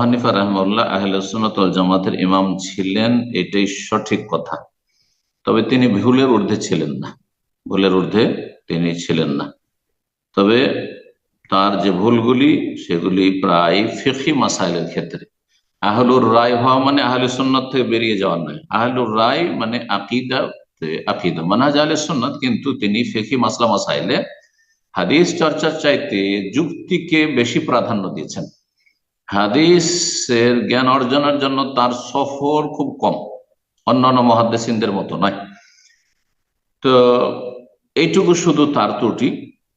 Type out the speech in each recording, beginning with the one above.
হানিফা রাহিমাহুল্লাহ আহলে সুন্নাত ওয়াল জামাতের ইমাম ছিলেন, এটাই সঠিক কথা। তবে তিনি ভুলের ঊর্ধ্বে ছিলেন না, ভুলের ঊর্ধ্বে তিনি ছিলেন না। তবে তার যে ভুলগুলি সেগুলি প্রায় ফিকহি মাসাইলের ক্ষেত্রে। আহলুর রায় হওয়া মানে আহলে সুন্নাত থেকে বেরিয়ে যাওয়া নয়। আহলুর রায় মানে আকিদা মানহাজ আহলে সুন্নাত, কিন্তু তিনি ফিকহি মাসলা মাসাইলে হাদিস চর্চার চাইতে যুক্তিকে বেশি প্রাধান্য দিয়েছেন। হাদিসের জ্ঞান অর্জনের জন্য তার সফর খুব কম, অন্যান্য মুহাদ্দিসিনদের মতো নয়। তো এইটুকু শুধু তার ত্রুটি।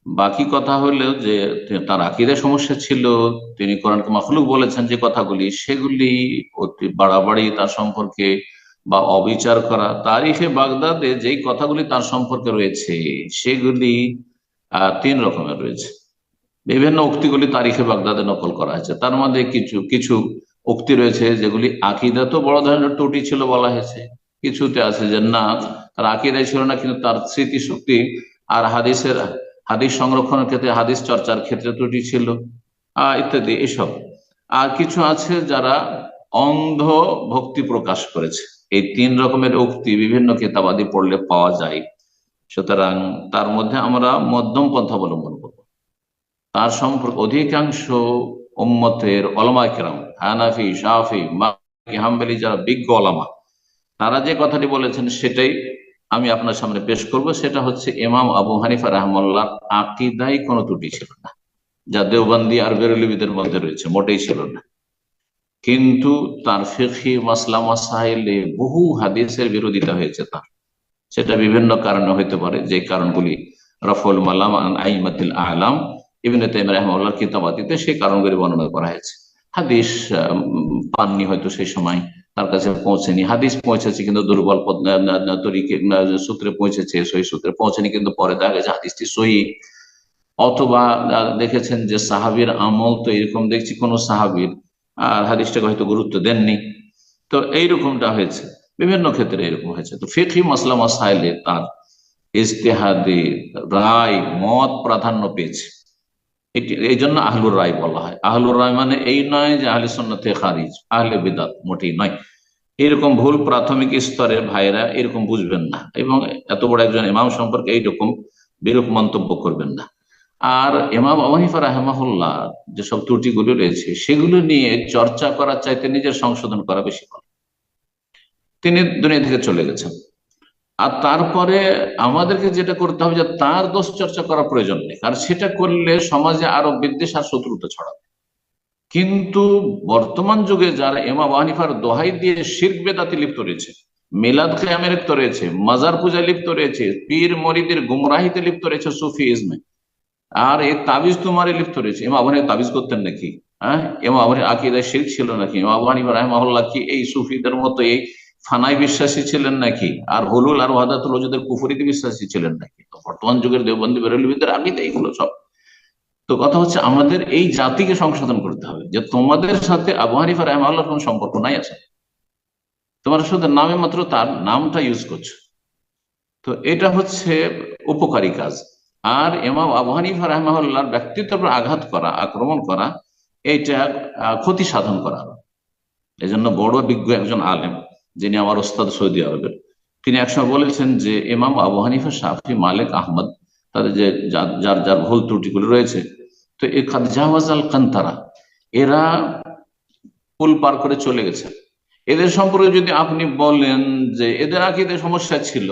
বাকি কথা হলো যে তার আকীদায় সমস্যা ছিল। তিনি কোরআনকে মাখলুক বলেছেন যে কথাগুলি, সেগুলি অতি বাড়াবাড়ি তার সম্পর্কে বা অবিচার করা। তারিখে বাগদাদে যেই কথাগুলি তার সম্পর্কে রয়েছে সেগুলি তিন রকমের রয়েছে। বিভিন্ন উক্তিগুলি তারিখে বাগদাদে নকল করা হয়েছে। তার মধ্যে কিছু কিছু উক্তি রয়েছে যেগুলি আকীদাতে বড় ধরনের ত্রুটি ছিল বলা হয়েছে। কিছুতে আছে যে না, তার আকীদায় ছিল না, কিন্তু তার স্মৃতিশক্তি আর হাদিস সংরক্ষণের ক্ষেত্রে, হাদিস চর্চার ক্ষেত্রে ত্রুটি ছিল, ইত্যাদি এসব। আর কিছু আছে যারা অন্ধ ভক্তি প্রকাশ করেছে। এই তিন রকমের উক্তি বিভিন্ন কিতাবাদি পড়লে পাওয়া যায়। সুতরাং তার মধ্যে আমরা মধ্যম পন্থা অবলম্বন করব। তার সম্পর্কে অধিকাংশ উম্মতের ওলামায়ে কেরাম, হানাফি, শাফি, মালিকি, হাম্বলি, যারা বিজ্ঞ ওলামা, তারা যে কথাটি বলেছেন সেটাই আমি আপনার সামনে পেশ করব। সেটা হচ্ছে ইমাম আবু হানিফা রাহমাতুল্লাহর আকীদায় কোনো ত্রুটি ছিল না, যা দেওবন্দি আর বেরেলভিদের মধ্যে রয়েছে, মোটেই ছিল না। কিন্তু তার ফিকহি মাসলা মাসাইলে বহু হাদিসের বিরোধিতা হয়েছে তার। সেটা বিভিন্ন কারণে হইতে পারে, যে কারণগুলি রফুল মালাম আন আইমাতিল আলাম ইবনে তাইমিয়া রাহিমাহুল্লাহর কিতাবাতিতে সেই কারণগুলি বর্ণনা করা হয়েছে। হাদিস পাননি, হয়তো সেই সময় তার কাছে পৌঁছেনি। হাদিস পৌঁছেছে কিন্তু দুর্বল সূত্রে পৌঁছেছে, সহি সূত্রে পৌঁছেনি, কিন্তু পরে দেখা গেছে হাদিসটি সহি। অথবা দেখেছেন যে সাহাবীর আমল তো এরকম, দেখছি কোন সাহাবীর আর হাদিসটাকে হয়তো গুরুত্ব দেননি। তো এইরকমটা হয়েছে, বিভিন্ন ক্ষেত্রে এরকম হয়েছে। তো ফিকহি মাসলা মাসাইলে তার ইজতিহাদি রায় মত প্রাধান্য পেয়েছে। এই জন্য আহলুর রায় বলা হয়। আহলুর রায় মানে এই নয় যে আহলে সুন্নাত থেকে খারিজ, আহলে বিদআত, মোটেই নয়। এরকম ভুল প্রাথমিক স্তরের ভাইরা এরকম বুঝবেন না, এবং এত বড় একজন ইমাম সম্পর্কে এইরকম বিরূপ মন্তব্য করবেন না। আর ইমাম আবু হানিফা রাহিমাহুল্লাহ যেসব ত্রুটিগুলো রয়েছে সেগুলো নিয়ে চর্চা করার চাইতে নিজের সংশোধন করা বেশি ভালো। তিনি দুনিয়া থেকে চলে গেছেন, আর তারপরে আমাদেরকে যেটা করতে হবে যে তার দোষ চর্চা করা প্রয়োজন নেই, কারণ সেটা করলে সমাজে আরো বিদ্বেষ আর শত্রুতা ছড়াবে। কিন্তু বর্তমান যুগে যারা ইমাম আবু হানিফার দোহাই দিয়ে শিরক বেদাতে লিপ্ত রয়েছে, মিলাদ কিয়ামে লিপ্ত রয়েছে, মাজার পূজায় লিপ্ত রয়েছে, পীর মরিদের গুমরাহিতে লিপ্ত রয়েছে, সুফি ইজমে, আর এই তাবিজ তোমারে লিপ্ত রয়েছে। ইমাম আবু হানিফা তাবিজ করতেন নাকি? হ্যাঁ, ইমাম আবু হানিফার আকীদায় শিরক ছিল নাকি? ইমাম আবু হানিফা রাহিমাহুল্লাহ কি এই সুফিদের মতো এই ফানায় বিশ্বাসী ছিলেন নাকি? আর হুলুল আর ওয়াহদাতুল ওজুদের কুফরিতে বিশ্বাসী ছিলেন নাকি? তো বর্তমান যুগের দেওবন্দি বেরেলভিদের আকীদা এইগুলো সব। তো কথা হচ্ছে আমাদের এই জাতিকে সংশোধন করতে হবে যে তোমাদের সাথে আবু হানিফা রাহিমাহুল্লাহর কোনো সম্পর্ক নাই আছে, তোমার সাথে নামে মাত্র তার নামটা ইউজ করছো। তো এটা হচ্ছে উপকারী কাজ। আর ইমাম আবু হানিফা রাহিমাহুল্লাহর ব্যক্তিত্বের উপর আঘাত করা, আক্রমণ করা, এইটা ক্ষতি সাধন করা। এই জন্য বড় বিজ্ঞ একজন আলেম, যিনি আমার ওস্তাদ সৌদি আরবের, তিনি একসময় বলেছেন যে ইমাম আবু হানিফা, শাফি, মালিক, আহমদ, তাদের যে যার যার ভুল ত্রুটিগুলো রয়েছে, তো এ কাদ জাওয়াজাল কান্তারা, এরা পুল পার করে চলে গেছে। এদের সম্পর্কে যদি আপনি বলেন যে এদের আকীদায় সমস্যা ছিল,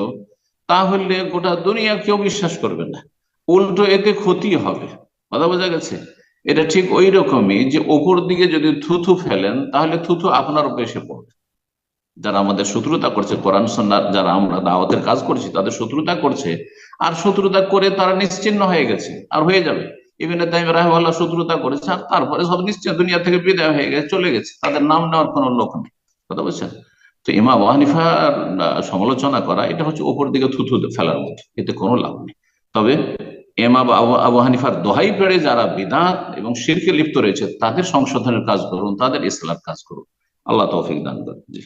তাহলে গোটা দুনিয়া কেউ বিশ্বাস করবে না, উল্টো এতে ক্ষতি হবে। কথা বোঝা গেছে? এটা ঠিক ওই রকমই যে ওপর দিকে যদি থুথু ফেলেন, তাহলে থুথু আপনার উপর এসে পড়বে। যারা আমাদের শত্রুতা করছে, কোরআন সুন্নাহর যারা আমরা দাওয়াতের কাজ করছি, তাদের শত্রুতা করছে, আর শত্রুতা করে তারা নিশ্চিহ্ন হয়ে গেছে, আর হয়ে যাবে। ইবনে তাইমিয়া রাহিমাহুল্লাহ শত্রুতা করেছে, আর তারপরে সব নিশ্চয় দুনিয়া থেকে বিদায় হয়ে গেছে, চলে গেছে, তাদের নাম নেওয়ার কোনো লোক নেই। কথা বলছেন? তো ইমাম আবু হানিফার সমালোচনা করা, এটা হচ্ছে ওপর দিকে থুথু ফেলার মতো, এতে কোনো লাভ নেই। তবে ইমাম আবু হানিফার দোহাই পেড়ে যারা বিদআত এবং শিরকে লিপ্ত রয়েছে, তাদের সংশোধনের কাজ করুন, তাদের ইসলামের কাজ করুন। আল্লাহ তৌফিক দান করুন। জি।